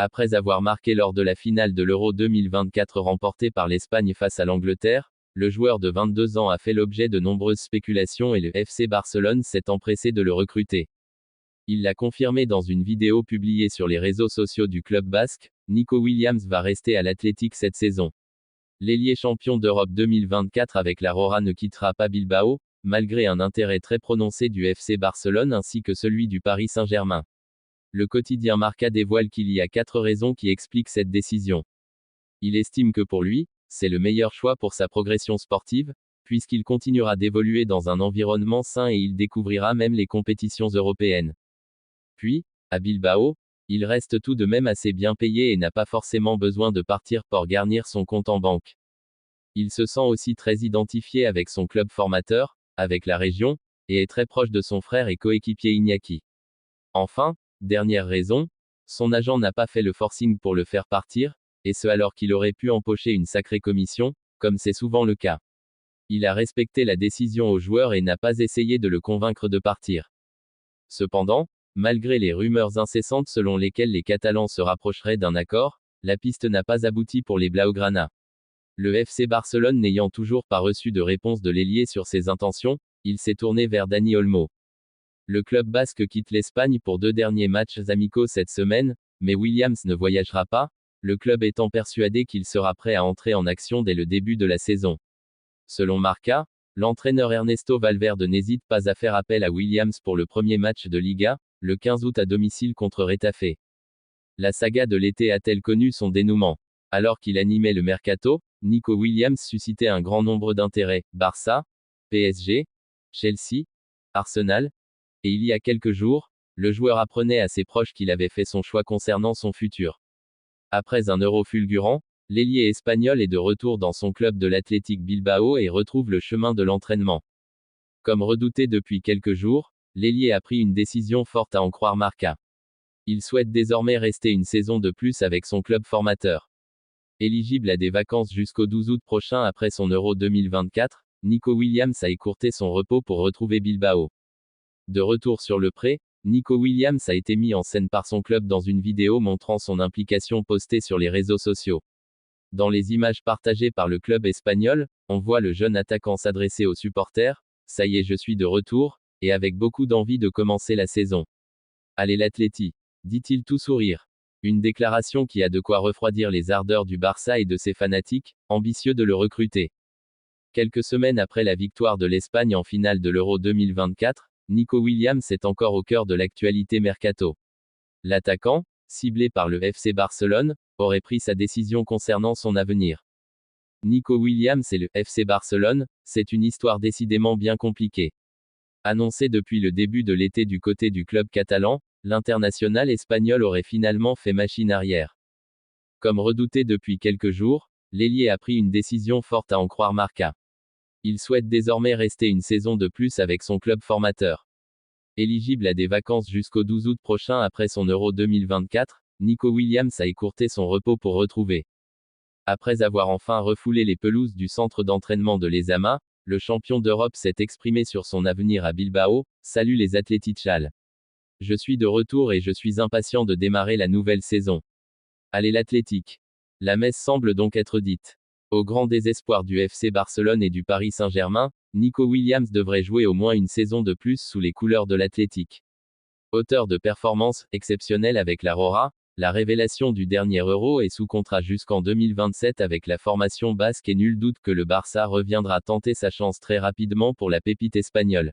Après avoir marqué lors de la finale de l'Euro 2024 remportée par l'Espagne face à l'Angleterre, le joueur de 22 ans a fait l'objet de nombreuses spéculations et le FC Barcelone s'est empressé de le recruter. Il l'a confirmé dans une vidéo publiée sur les réseaux sociaux du club basque. Nico Williams va rester à l'Athletic cette saison. L'ailier champion d'Europe 2024 avec la Rora ne quittera pas Bilbao, malgré un intérêt très prononcé du FC Barcelone ainsi que celui du Paris Saint-Germain. Le quotidien Marca dévoile qu'il y a 4 raisons qui expliquent cette décision. Il estime que pour lui, c'est le meilleur choix pour sa progression sportive, puisqu'il continuera d'évoluer dans un environnement sain et il découvrira même les compétitions européennes. Puis, à Bilbao, il reste tout de même assez bien payé et n'a pas forcément besoin de partir pour garnir son compte en banque. Il se sent aussi très identifié avec son club formateur, avec la région, et est très proche de son frère et coéquipier Iñaki. Enfin, dernière raison, son agent n'a pas fait le forcing pour le faire partir, et ce alors qu'il aurait pu empocher une sacrée commission, comme c'est souvent le cas. Il a respecté la décision au joueur et n'a pas essayé de le convaincre de partir. Cependant, malgré les rumeurs incessantes selon lesquelles les Catalans se rapprocheraient d'un accord, la piste n'a pas abouti pour les Blaugrana. Le FC Barcelone n'ayant toujours pas reçu de réponse de l'ailier sur ses intentions, il s'est tourné vers Dani Olmo. Le club basque quitte l'Espagne pour 2 derniers matchs amicaux cette semaine, mais Williams ne voyagera pas, le club étant persuadé qu'il sera prêt à entrer en action dès le début de la saison. Selon Marca, l'entraîneur Ernesto Valverde n'hésite pas à faire appel à Williams pour le premier match de Liga, le 15 août à domicile contre Retafe. La saga de l'été a-t-elle connu son dénouement? Alors qu'il animait le mercato, Nico Williams suscitait un grand nombre d'intérêts, Barça, PSG, Chelsea, Arsenal, et il y a quelques jours, le joueur apprenait à ses proches qu'il avait fait son choix concernant son futur. Après un Euro fulgurant, l'ailier espagnol est de retour dans son club de l'Athletic Bilbao et retrouve le chemin de l'entraînement. Comme redouté depuis quelques jours, l'ailier a pris une décision forte à en croire Marca. Il souhaite désormais rester une saison de plus avec son club formateur. Éligible à des vacances jusqu'au 12 août prochain après son Euro 2024, Nico Williams a écourté son repos pour retrouver Bilbao. De retour sur le pré, Nico Williams a été mis en scène par son club dans une vidéo montrant son implication postée sur les réseaux sociaux. Dans les images partagées par le club espagnol, on voit le jeune attaquant s'adresser aux supporters. Ça y est, je suis de retour, et avec beaucoup d'envie de commencer la saison. Allez l'Atleti, dit-il tout sourire. Une déclaration qui a de quoi refroidir les ardeurs du Barça et de ses fanatiques, ambitieux de le recruter. Quelques semaines après la victoire de l'Espagne en finale de l'Euro 2024, Nico Williams est encore au cœur de l'actualité mercato. L'attaquant, ciblé par le FC Barcelone, aurait pris sa décision concernant son avenir. Nico Williams et le FC Barcelone, c'est une histoire décidément bien compliquée. Annoncé depuis le début de l'été du côté du club catalan, l'international espagnol aurait finalement fait machine arrière. Comme redouté depuis quelques jours, l'ailier a pris une décision forte à en croire Marca. Il souhaite désormais rester une saison de plus avec son club formateur. Éligible à des vacances jusqu'au 12 août prochain après son Euro 2024, Nico Williams a écourté son repos pour retrouver. Après avoir enfin refoulé les pelouses du centre d'entraînement de l'Ezama, le champion d'Europe s'est exprimé sur son avenir à Bilbao. Salut les Athleticals. Je suis de retour et je suis impatient de démarrer la nouvelle saison. Allez l'Athletic. La messe semble donc être dite. Au grand désespoir du FC Barcelone et du Paris Saint-Germain, Nico Williams devrait jouer au moins une saison de plus sous les couleurs de l'Athletic. Auteur de performances exceptionnelles avec la Rora, la révélation du dernier Euro est sous contrat jusqu'en 2027 avec la formation basque et nul doute que le Barça reviendra tenter sa chance très rapidement pour la pépite espagnole.